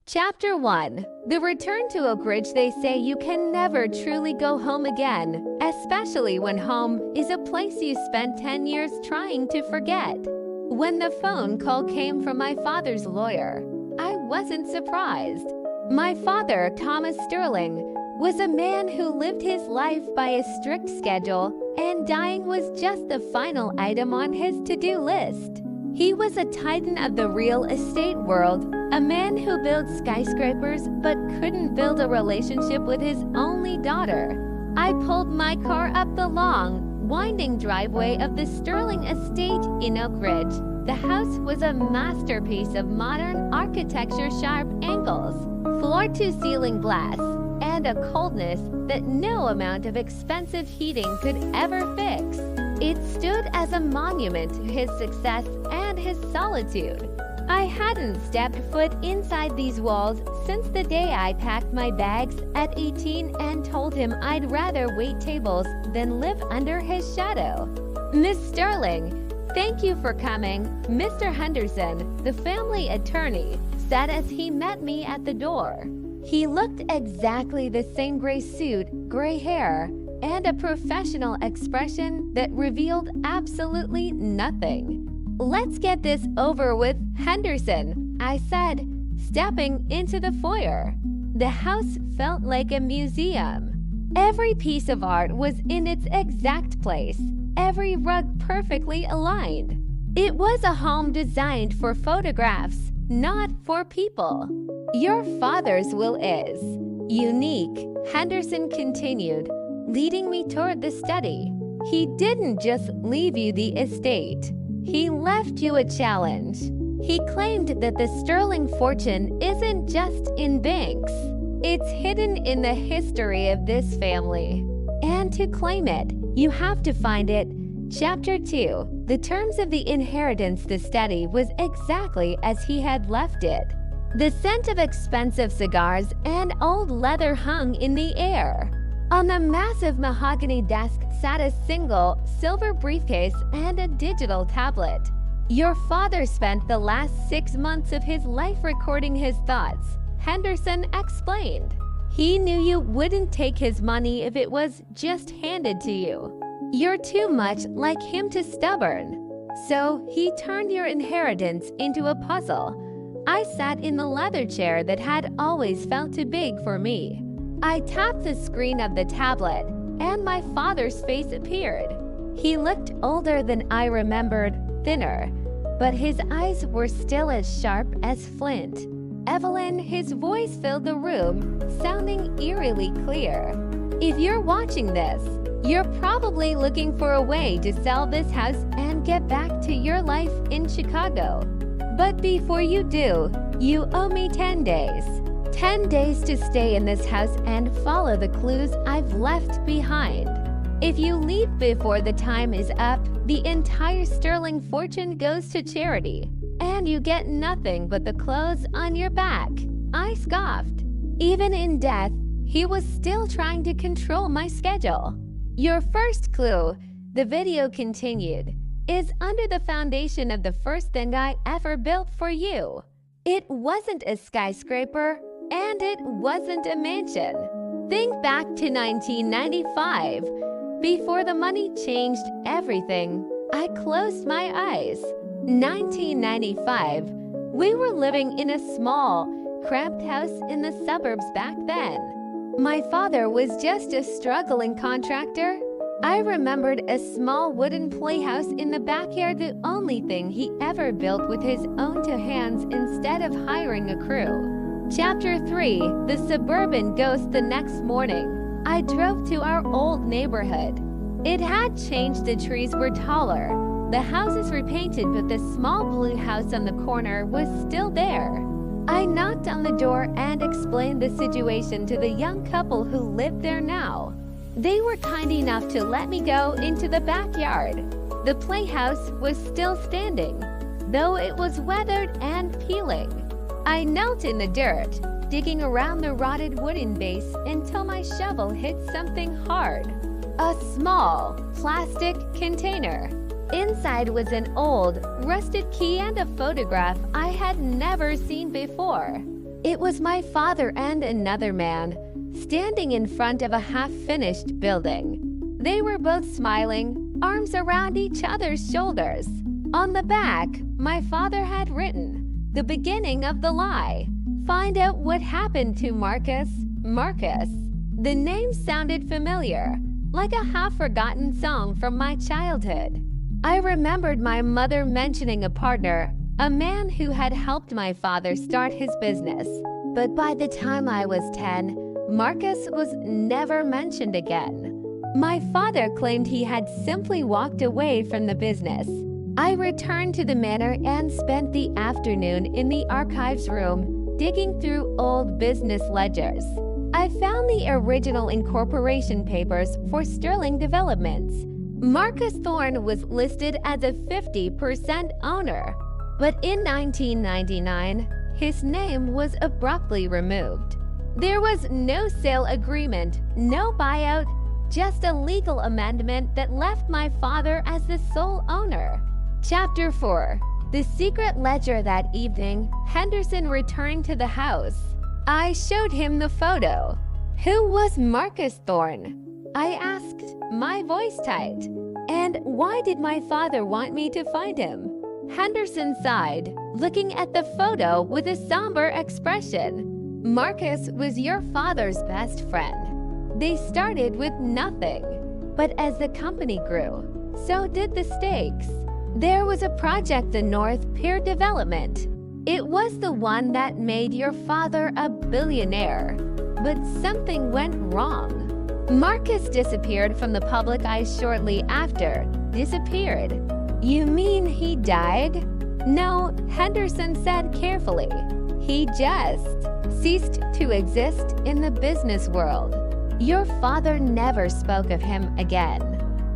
Chapter 1. The return to Oak Ridge. They say you can never truly go home again, especially when home is a place you spent 10 years trying to forget. When the phone call came from my father's lawyer, I wasn't surprised. My father, Thomas Sterling, was a man who lived his life by a strict schedule, and dying was just the final item on his to-do list. He was a titan of the real estate world, a man who built skyscrapers but couldn't build a relationship with his only daughter. I pulled my car up the long, winding driveway of the Sterling estate in Oak Ridge. The house was a masterpiece of modern architecture, sharp angles, floor-to-ceiling glass, and a coldness that no amount of expensive heating could ever fix. It stood as a monument to his success and his solitude. I hadn't stepped foot inside these walls since the day I packed my bags at 18 and told him I'd rather wait tables than live under his shadow. Miss Sterling, thank you for coming, Mr. Henderson, the family attorney, said as he met me at the door. He looked exactly the same: gray suit, gray hair, and a professional expression that revealed absolutely nothing. Let's get this over with, Henderson, I said, stepping into the foyer. The house felt like a museum. Every piece of art was in its exact place, every rug perfectly aligned. It was a home designed for photographs, not for people. Your father's will is unique, Henderson continued, leading me toward the study. He didn't just leave you the estate. He left you a challenge. He claimed that the Sterling fortune isn't just in banks. It's hidden in the history of this family. And to claim it, you have to find it. Chapter 2. The terms of the inheritance. The study was exactly as he had left it. The scent of expensive cigars and old leather hung in the air. On the massive mahogany desk sat a single silver briefcase and a digital tablet. Your father spent the last 6 months of his life recording his thoughts, Henderson explained. He knew you wouldn't take his money if it was just handed to you. You're too much like him to stubborn. So he turned your inheritance into a puzzle. I sat in the leather chair that had always felt too big for me. I tapped the screen of the tablet, and my father's face appeared. He looked older than I remembered, thinner, but his eyes were still as sharp as flint. Evelyn, his voice filled the room, sounding eerily clear. If you're watching this, you're probably looking for a way to sell this house and get back to your life in Chicago. But before you do, you owe me 10 days. 10 days to stay in this house and follow the clues I've left behind. If you leave before the time is up, the entire Sterling fortune goes to charity, and you get nothing but the clothes on your back. I scoffed. Even in death, he was still trying to control my schedule. Your first clue, the video continued, is under the foundation of the first thing I ever built for you. It wasn't a skyscraper, and it wasn't a mansion. Think back to 1995. Before the money changed everything, I closed my eyes. 1995. We were living in a small, cramped house in the suburbs back then. My father was just a struggling contractor. I remembered a small wooden playhouse in the backyard, the only thing he ever built with his own two hands instead of hiring a crew. Chapter 3. The suburban ghost. The next morning, I drove to our old neighborhood. It had changed. The trees were taller. The houses repainted, but the small blue house on the corner was still there. I knocked on the door and explained the situation to the young couple who lived there now. They were kind enough to let me go into the backyard. The playhouse was still standing, though it was weathered and peeling. I knelt in the dirt, digging around the rotted wooden base until my shovel hit something hard. A small plastic container. Inside was an old, rusted key and a photograph I had never seen before. It was my father and another man, standing in front of a half-finished building. They were both smiling, arms around each other's shoulders. On the back, my father had written, "The beginning of the lie. Find out what happened to Marcus." Marcus. The name sounded familiar, like a half-forgotten song from my childhood. I remembered my mother mentioning a partner, a man who had helped my father start his business. But by the time I was 10, Marcus was never mentioned again. My father claimed he had simply walked away from the business. I returned to the manor and spent the afternoon in the archives room, digging through old business ledgers. I found the original incorporation papers for Sterling Developments. Marcus Thorne was listed as a 50% owner, but in 1999, his name was abruptly removed. There was no sale agreement, no buyout, just a legal amendment that left my father as the sole owner. Chapter 4. The secret ledger. That evening, Henderson returned to the house. I showed him the photo. Who was Marcus Thorne? I asked, my voice tight. And why did my father want me to find him? Henderson sighed, looking at the photo with a somber expression. Marcus was your father's best friend. They started with nothing. But as the company grew, so did the stakes. There was a project, the North Pier Development. It was the one that made your father a billionaire. But something went wrong. Marcus disappeared from the public eye shortly after. Disappeared. You mean he died? No, Henderson said carefully. He just ceased to exist in the business world. Your father never spoke of him again.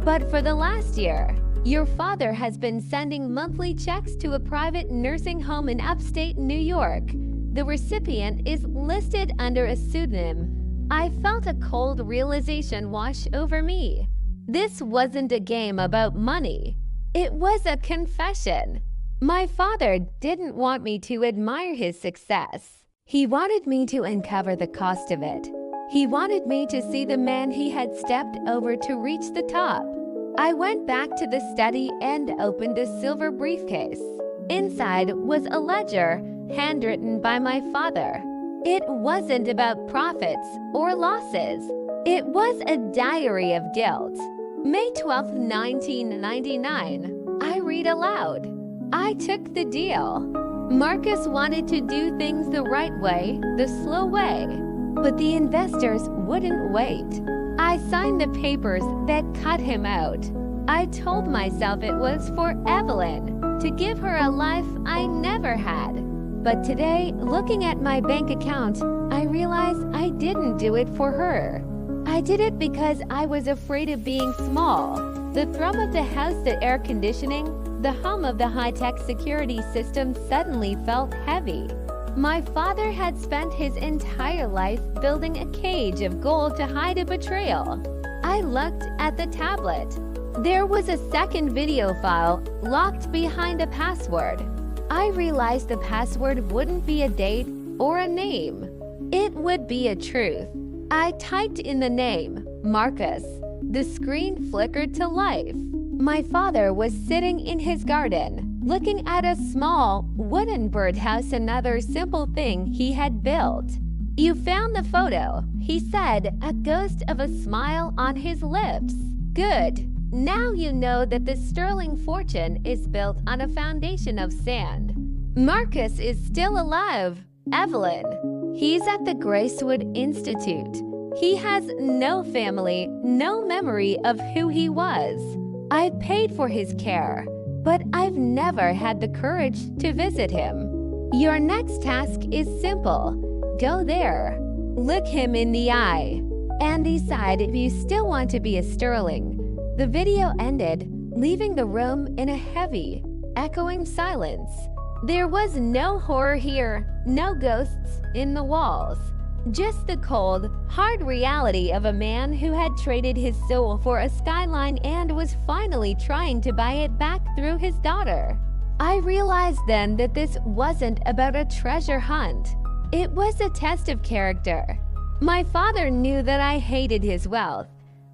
But for the last year, your father has been sending monthly checks to a private nursing home in upstate New York. The recipient is listed under a pseudonym. I felt a cold realization wash over me. This wasn't a game about money. It was a confession. My father didn't want me to admire his success. He wanted me to uncover the cost of it. He wanted me to see the man he had stepped over to reach the top. I went back to the study and opened a silver briefcase. Inside was a ledger handwritten by my father. It wasn't about profits or losses. It was a diary of guilt. May 12, 1999. I read aloud. I took the deal. Marcus wanted to do things the right way, the slow way. But the investors wouldn't wait. I signed the papers that cut him out. I told myself it was for Evelyn, to give her a life I never had. But today, looking at my bank account, I realize I didn't do it for her. I did it because I was afraid of being small. The thrum of the house, the air conditioning, the hum of the high-tech security system suddenly felt heavy. My father had spent his entire life building a cage of gold to hide a betrayal. I looked at the tablet. There was a second video file locked behind a password. I realized the password wouldn't be a date or a name. It would be a truth. I typed in the name, Marcus. The screen flickered to life. My father was sitting in his garden, looking at a small wooden birdhouse, another simple thing he had built. You found the photo, he said, a ghost of a smile on his lips. Good. Now you know that the sterling fortune is built on a foundation of sand. Marcus is still alive. Evelyn. He's at the Gracewood Institute. He has no family, no memory of who he was. I paid for his care, but I've never had the courage to visit him. Your next task is simple. Go there, look him in the eye, and decide if you still want to be a sterling. The video ended, leaving the room in a heavy, echoing silence. There was no horror here, no ghosts in the walls. Just the cold, hard reality of a man who had traded his soul for a skyline and was finally trying to buy it back through his daughter. I realized then that this wasn't about a treasure hunt. It was a test of character. My father knew that I hated his wealth,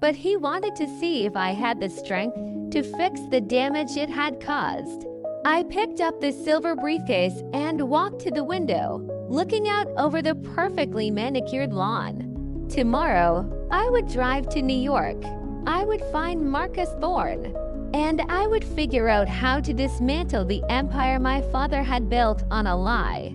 but he wanted to see if I had the strength to fix the damage it had caused. I picked up the silver briefcase and walked to the window, looking out over the perfectly manicured lawn. Tomorrow, I would drive to New York. I would find Marcus Thorne, and I would figure out how to dismantle the empire my father had built on a lie.